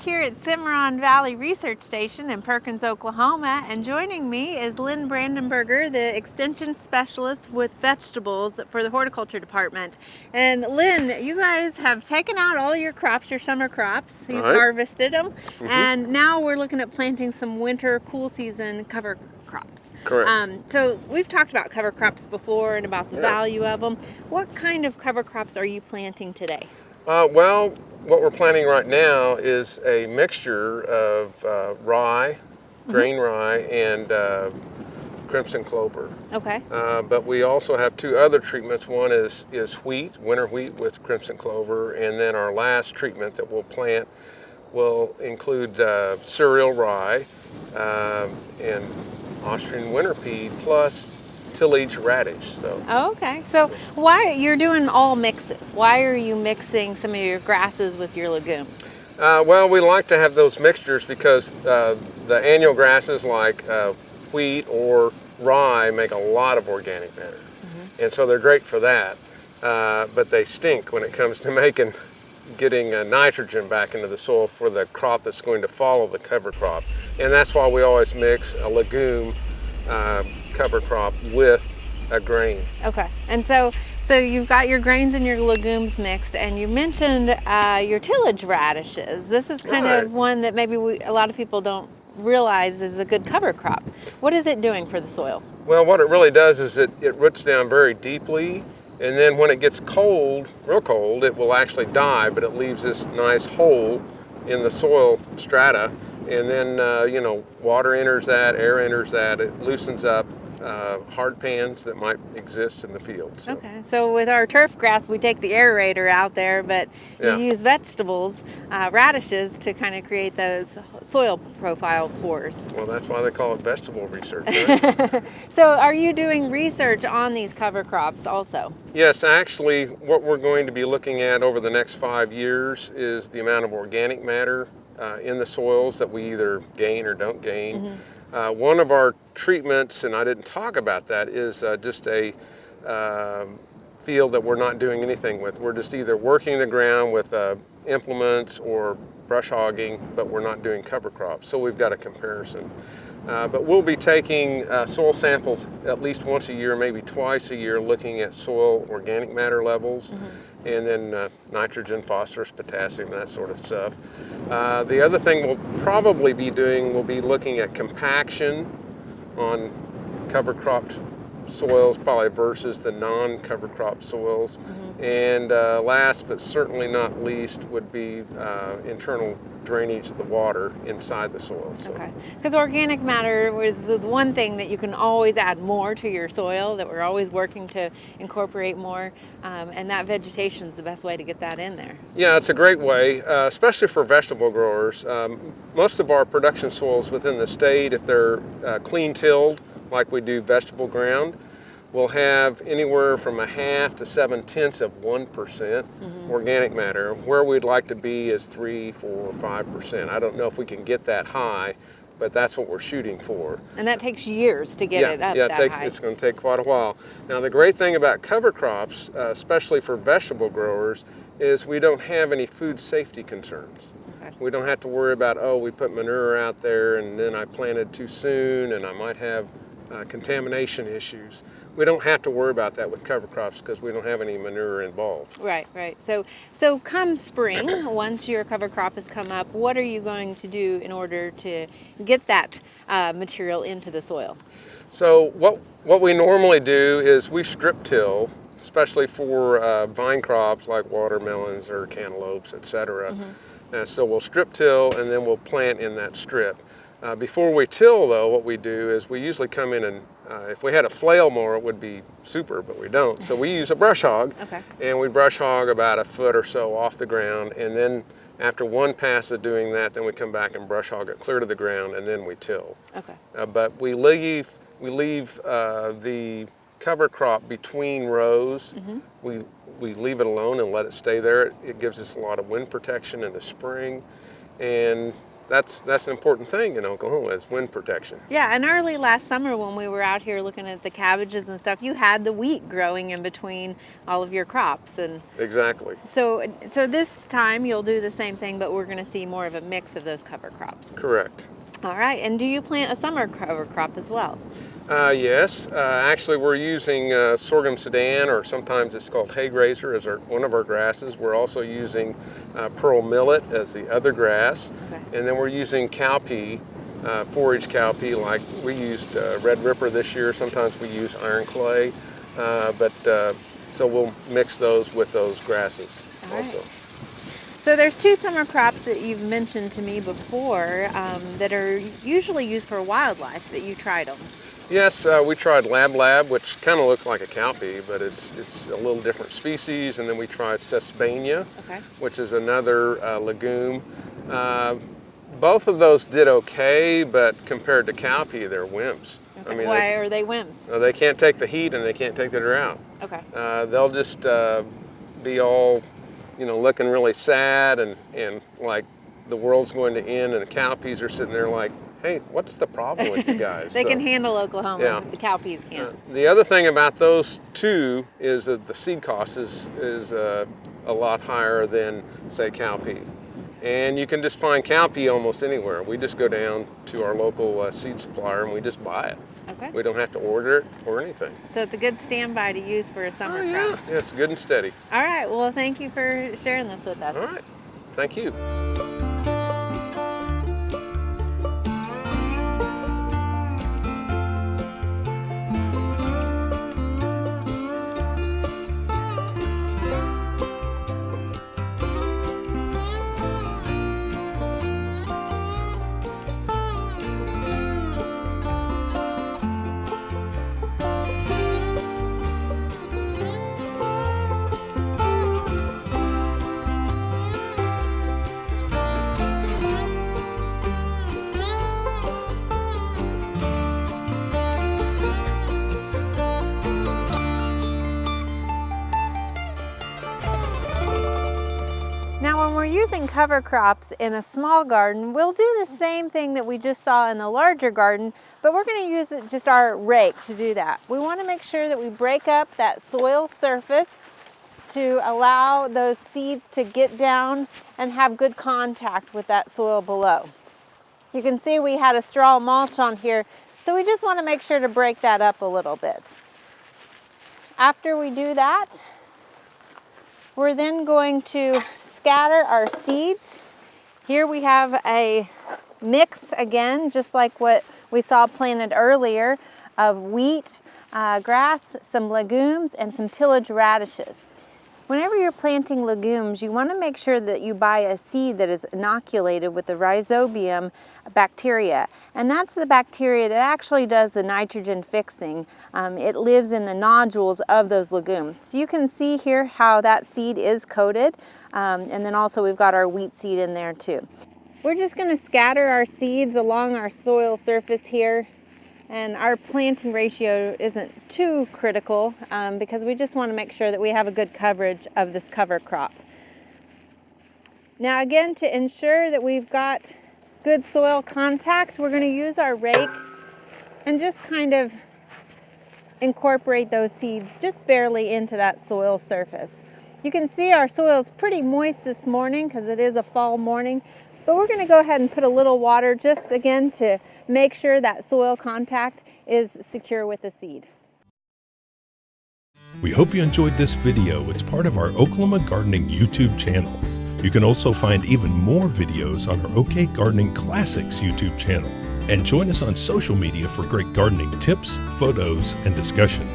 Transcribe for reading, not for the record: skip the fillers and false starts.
here at Cimarron Valley Research Station in Perkins, Oklahoma, and joining me is Lynn Brandenberger, the Extension Specialist with Vegetables for the Horticulture Department. And Lynn, you guys have taken out all your crops, your summer crops, you've harvested them, and now we're looking at planting some winter, cool season cover crops. Correct. So we've talked about cover crops before and about the value of them. What kind of cover crops are you planting today? Well, what we're planting right now is a mixture of rye, grain rye, and crimson clover. Okay. But we also have two other treatments. One is wheat, winter wheat with crimson clover, and then our last treatment that we'll plant will include cereal rye and Austrian winter pea plus tillage radish. Oh, okay. So why you're doing all mixes? Why are you mixing some of your grasses with your legumes? Well, we like to have those mixtures because the annual grasses like wheat or rye make a lot of organic matter, and so they're great for that. But they stink when it comes to getting nitrogen back into the soil for the crop that's going to follow the cover crop, and that's why we always mix a legume cover crop with a grain. Okay, and so you've got your grains and your legumes mixed, and you mentioned your tillage radishes. This is kind of one that maybe a lot of people don't realize is a good cover crop. What is it doing for the soil? Well, what it really does is it roots down very deeply, and then when it gets cold, real cold, it will actually die, but it leaves this nice hole in the soil strata, and then water enters that, air enters that, it loosens up hard pans that might exist in the field. So. Okay, so with our turf grass, we take the aerator out there, but you use vegetables, radishes, to kind of create those soil profile pores. Well, that's why they call it vegetable research, right? So are you doing research on these cover crops also? Yes, actually, what we're going to be looking at over the next 5 years is the amount of organic matter in the soils that we either gain or don't gain. One of our treatments, and I didn't talk about that, is just a field that we're not doing anything with. We're just either working the ground with implements or brush hogging, but we're not doing cover crops. So we've got a comparison. But we'll be taking soil samples at least once a year, maybe twice a year, looking at soil organic matter levels, and then nitrogen, phosphorus, potassium, that sort of stuff. The other thing we'll probably be doing will be looking at compaction on cover cropped soils, probably versus the non-cover crop soils. And last but certainly not least would be internal drainage of the water inside the soil. So. Okay, because organic matter was the one thing that you can always add more to your soil, that we're always working to incorporate more, and that vegetation is the best way to get that in there. Yeah, it's a great way, especially for vegetable growers. Most of our production soils within the state, if they're clean tilled, like we do vegetable ground, will have anywhere from 0.5 to 0.7% organic matter. Where we'd like to be is 3, 4, 5%. I don't know if we can get that high, but that's what we're shooting for. And that takes years to get it up that high. It's going to take quite a while. Now, the great thing about cover crops, especially for vegetable growers, is we don't have any food safety concerns. We don't have to worry about, we put manure out there and then I planted too soon and I might have contamination issues. We don't have to worry about that with cover crops because we don't have any manure involved. Right. So come spring, once your cover crop has come up, what are you going to do in order to get that material into the soil? So what we normally do is we strip till, especially for vine crops like watermelons or cantaloupes, etc. So we'll strip till and then we'll plant in that strip. Before we till, though, what we do is we usually come in and if we had a flail mower, it would be super, but we don't. So we use a brush hog, and we brush hog about 1 foot or so off the ground, and then after one pass of doing that, then we come back and brush hog it clear to the ground, and then we till. But we leave the cover crop between rows. We leave it alone and let it stay there. It gives us a lot of wind protection in the spring, and that's an important thing in Oklahoma is wind protection. Yeah, and early last summer when we were out here looking at the cabbages and stuff, you had the wheat growing in between all of your crops. And Exactly. so this time you'll do the same thing, but we're going to see more of a mix of those cover crops. Correct. All right, and do you plant a summer cover crop as well? Yes, actually we're using sorghum sudan, or sometimes it's called hay grazer, as one of our grasses. We're also using pearl millet as the other grass, Okay. and then we're using cowpea, forage cowpea, like we used red ripper this year. Sometimes we use iron clay, so we'll mix those with those grasses also. So there's two summer crops that you've mentioned to me before that are usually used for wildlife that you tried them. Yes, we tried lab, which kind of looks like a cowpea, but it's a little different species. And then we tried sesbania, Okay. which is another legume. Both of those did okay, but compared to cowpea, they're wimps. Okay. I mean, why are they wimps? They can't take the heat and they can't take the drought. Okay. They'll just be all, looking really sad and like the world's going to end, and the cowpeas are sitting there like, hey, what's the problem with you guys? They can handle Oklahoma, yeah. the cowpeas can't. The other thing about those two is that the seed cost is a lot higher than, say, cowpea. And you can just find cowpea almost anywhere. We just go down to our local seed supplier and we just buy it. Okay. We don't have to order it or anything. So it's a good standby to use for a summer crop. Yeah, it's good and steady. All right, well, thank you for sharing this with us. All right, thank you. Now when we're using cover crops in a small garden, we'll do the same thing that we just saw in the larger garden, but we're going to use just our rake to do that. We want to make sure that we break up that soil surface to allow those seeds to get down and have good contact with that soil below. You can see we had a straw mulch on here, so we just want to make sure to break that up a little bit. After we do that, we're then going to scatter our seeds. Here we have a mix again, just like what we saw planted earlier, of wheat, grass, some legumes, and some tillage radishes. Whenever you're planting legumes, you want to make sure that you buy a seed that is inoculated with the rhizobium bacteria. And that's the bacteria that actually does the nitrogen fixing. It lives in the nodules of those legumes. So you can see here how that seed is coated. And then also we've got our wheat seed in there too. We're just going to scatter our seeds along our soil surface here. And our planting ratio isn't too critical because we just want to make sure that we have a good coverage of this cover crop. Now again, to ensure that we've got good soil contact, we're going to use our rake and just kind of incorporate those seeds just barely into that soil surface. You can see our soil is pretty moist this morning because it is a fall morning, but we're going to go ahead and put a little water just again to make sure that soil contact is secure with the seed. We hope you enjoyed this video. It's part of our Oklahoma Gardening YouTube channel. You can also find even more videos on our OK Gardening Classics YouTube channel. And join us on social media for great gardening tips, photos, and discussion.